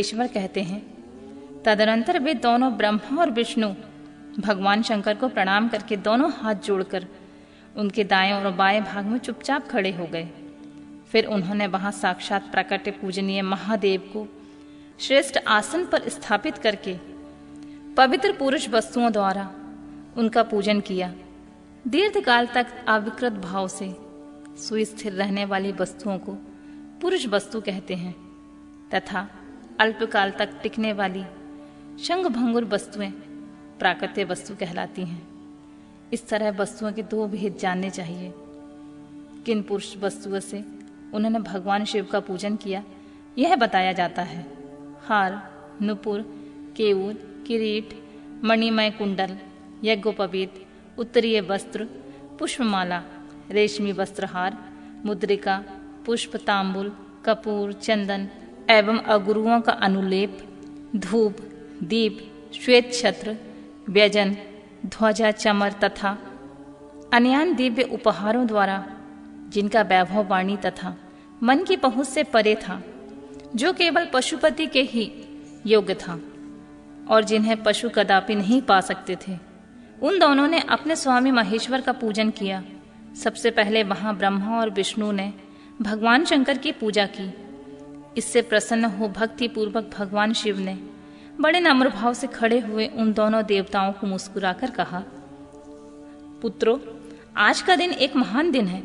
ईश्वर कहते हैं, तदनंतर वे दोनों ब्रह्मा और विष्णु भगवान शंकर को प्रणाम करके दोनों हाथ जोड़कर उनके दाएं और बाएं भाग में चुपचाप खड़े हो गए। फिर उन्होंने वहां साक्षात प्रकट पूजनीय महादेव को श्रेष्ठ आसन पर स्थापित करके पवित्र पुरुष वस्तुओं द्वारा उनका पूजन किया। दीर्घकाल तक अविकृत भाव से सुस्थिर रहने वाली वस्तुओं को पुरुष वस्तु कहते हैं तथा अल्पकाल तक टिकने वाली शंख भंगुर वस्तुएं प्राकृतिक वस्तु कहलाती हैं। इस तरह वस्तुओं के दो भेद जानने चाहिए। किन पुरुष वस्तुओं से उन्होंने भगवान शिव का पूजन किया यह बताया जाता है। हार, नुपुर, केयूर, किरीट, मणिमय कुंडल, यज्ञोपवीत, उत्तरीय वस्त्र, पुष्पमाला, रेशमी वस्त्रहार, मुद्रिका, पुष्प, तांबुल, कपूर, चंदन एवं अगुरुओं का अनुलेप, धूप, दीप, श्वेत छत्र, व्यजन, ध्वजा, चमर तथा अन्यान दिव्य उपहारों द्वारा जिनका वैभव वाणी तथा मन की पहुंच से परे था, जो केवल पशुपति के ही योग्य था और जिन्हें पशु कदापि नहीं पा सकते थे, उन दोनों ने अपने स्वामी महेश्वर का पूजन किया। सबसे पहले वहां ब्रह्मा और विष्णु ने भगवान शंकर की पूजा की। इससे प्रसन्न हो भक्ति पूर्वक भगवान शिव ने बड़े नम्र भाव से खड़े हुए उन दोनों देवताओं को मुस्कुराकर कहा, पुत्रों, आज का दिन एक महान दिन है।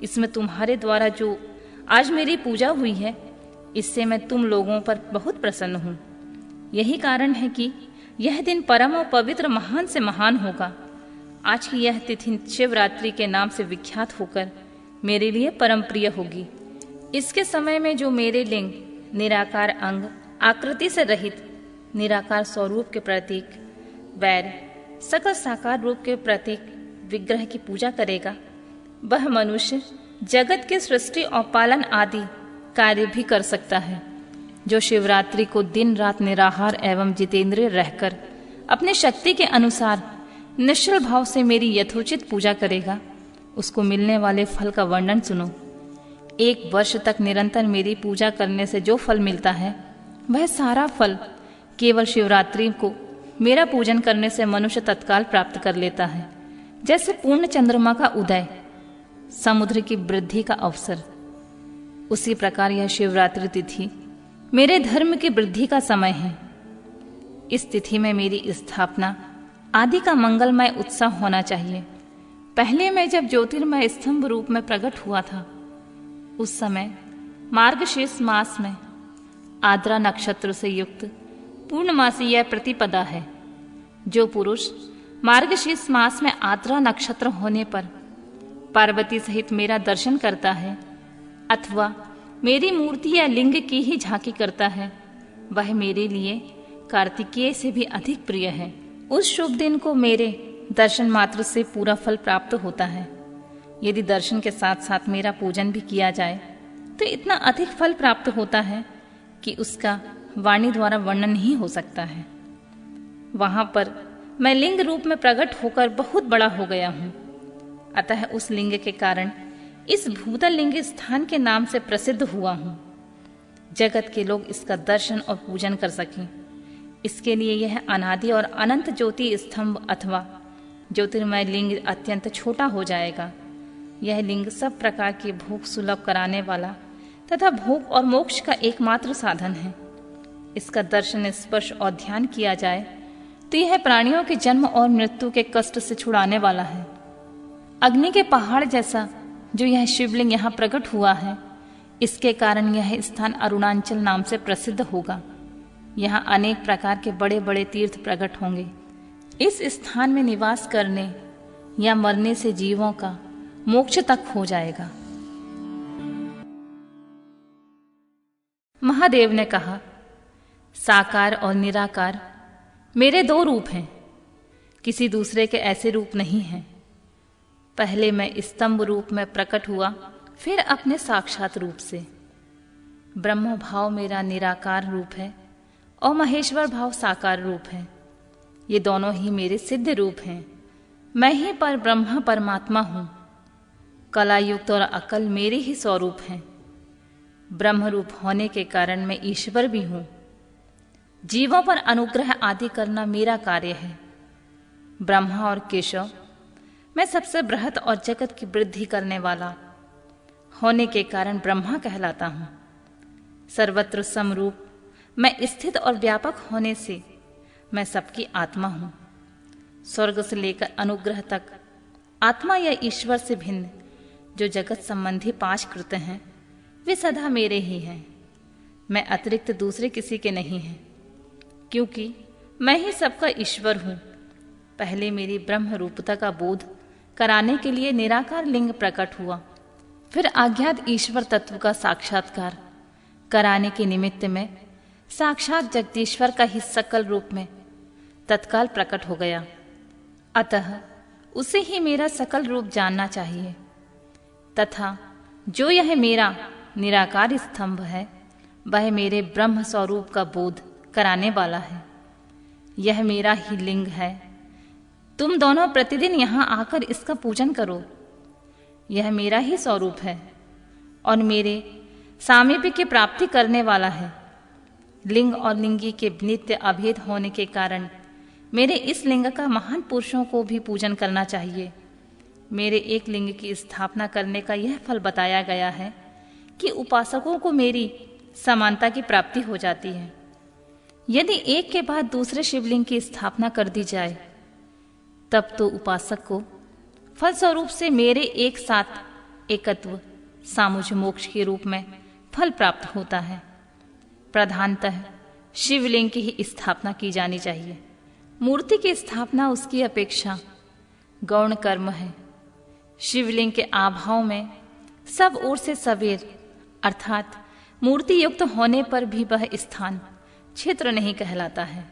इसमें तुम्हारे द्वारा जो आज मेरी पूजा हुई है, इससे मैं तुम लोगों पर बहुत प्रसन्न हूं। यही कारण है कि यह दिन परम और पवित्र महान से महान होगा। आज की यह तिथि शिवरात्रि के नाम से विख्यात होकर मेरे लिए परम प्रिय होगी। इसके समय में जो मेरे लिंग, निराकार अंग, आकृति से रहित निराकार स्वरूप के प्रतीक, वैर, सकल साकार रूप के प्रतीक विग्रह की पूजा करेगा, वह मनुष्य जगत के सृष्टि और पालन आदि कार्य भी कर सकता है। जो शिवरात्रि को दिन रात निराहार एवं जितेंद्रिय रहकर अपने शक्ति के अनुसार निश्चल भाव से मेरी यथोचित पूजा करेगा, उसको मिलने वाले फल का वर्णन सुनो। 1 वर्ष तक निरंतर मेरी पूजा करने से जो फल मिलता है, वह सारा फल केवल शिवरात्रि को मेरा पूजन करने से मनुष्य तत्काल प्राप्त कर लेता है। जैसे पूर्ण चंद्रमा का उदय समुद्र की वृद्धि का अवसर, उसी प्रकार यह शिवरात्रि तिथि मेरे धर्म की वृद्धि का समय है। इस तिथि में मेरी स्थापना आदि का मंगलमय उत्सव होना चाहिए। पहले मैं जब ज्योतिर्मय स्तंभ रूप में प्रकट हुआ था, उस समय मार्गशीर्ष मास में आद्रा नक्षत्र से युक्त पूर्णमासी यह प्रतिपदा है। जो पुरुष मार्गशीर्ष मास में आद्रा नक्षत्र होने पर पार्वती सहित मेरा दर्शन करता है अथवा मेरी मूर्ति या लिंग की ही झांकी करता है, वह मेरे लिए कार्तिकेय से भी अधिक प्रिय है। उस शुभ दिन को मेरे दर्शन मात्र से पूरा फल प्राप्त होता है। यदि दर्शन के साथ साथ मेरा पूजन भी किया जाए तो इतना अधिक फल प्राप्त होता है कि उसका वाणी द्वारा वर्णन नहीं हो सकता है। वहां पर मैं लिंग रूप में प्रकट होकर बहुत बड़ा हो गया हूं। अतः उस लिंग के कारण इस भूतल लिंग स्थान के नाम से प्रसिद्ध हुआ हूं। जगत के लोग इसका दर्शन और पूजन कर सकें, इसके लिए यह अनादि और अनंत ज्योति स्तंभ अथवा ज्योतिर्मय लिंग अत्यंत छोटा हो जाएगा। यह लिंग सब प्रकार के भोग सुलभ कराने वाला तथा भोग और मोक्ष का एकमात्र साधन है। इसका दर्शन, स्पर्श और ध्यान किया जाए तो यह प्राणियों के जन्म और मृत्यु के कष्ट से छुड़ाने वाला है। अग्नि के पहाड़ जैसा जो यह शिवलिंग यहाँ प्रकट हुआ है, इसके कारण यह स्थान अरुणाचल नाम से प्रसिद्ध होगा। यहाँ अनेक प्रकार के बड़े बड़े तीर्थ प्रकट होंगे। इस स्थान में निवास करने या मरने से जीवों का मोक्ष तक हो जाएगा। महादेव ने कहा, साकार और निराकार मेरे 2 रूप हैं, किसी दूसरे के ऐसे रूप नहीं हैं। पहले मैं स्तंभ रूप में प्रकट हुआ, फिर अपने साक्षात रूप से। ब्रह्म भाव मेरा निराकार रूप है और महेश्वर भाव साकार रूप है। ये दोनों ही मेरे सिद्ध रूप हैं। मैं ही पर ब्रह्म परमात्मा हूं। कला युक्त और अकल मेरे ही स्वरूप हैं। ब्रह्म रूप होने के कारण मैं ईश्वर भी हूं। जीवों पर अनुग्रह आदि करना मेरा कार्य है। ब्रह्मा और केशव, मैं सबसे बृहत और जगत की वृद्धि करने वाला होने के कारण ब्रह्मा कहलाता हूं। सर्वत्र समरूप मैं स्थित और व्यापक होने से मैं सबकी आत्मा हूं। स्वर्ग से लेकर अनुग्रह तक आत्मा या ईश्वर से भिन्न जो जगत संबंधी 5 कृत्य हैं वे सदा मेरे ही हैं। मैं अतिरिक्त दूसरे किसी के नहीं हैं, क्योंकि मैं ही सबका ईश्वर हूं। पहले मेरी ब्रह्म रूपता का बोध कराने के लिए निराकार लिंग प्रकट हुआ, फिर अज्ञात ईश्वर तत्व का साक्षात्कार कराने के निमित्त में साक्षात जगदीश्वर का ही सकल रूप में तत्काल प्रकट हो गया। अतः उसे ही मेरा सकल रूप जानना चाहिए, तथा जो यह मेरा निराकार स्तंभ है वह मेरे ब्रह्म स्वरूप का बोध कराने वाला है। यह मेरा ही लिंग है। तुम दोनों प्रतिदिन यहाँ आकर इसका पूजन करो। यह मेरा ही स्वरूप है और मेरे सामीप्य की प्राप्ति करने वाला है। लिंग और लिंगी के नित्य अभेद होने के कारण मेरे इस लिंग का महान पुरुषों को भी पूजन करना चाहिए। मेरे एक लिंग की स्थापना करने का यह फल बताया गया है कि उपासकों को मेरी समानता की प्राप्ति हो जाती है। यदि एक के बाद दूसरे शिवलिंग की स्थापना कर दी जाए तब तो उपासक को फलस्वरूप से मेरे एक साथ एकत्व सामुज मोक्ष के रूप में फल प्राप्त होता है। प्रधानतः शिवलिंग की ही स्थापना की जानी चाहिए। मूर्ति की स्थापना उसकी अपेक्षा गौण कर्म है। शिवलिंग के आभाव में सब ओर से सवेर अर्थात मूर्ति युक्त होने पर भी वह स्थान क्षेत्र नहीं कहलाता है।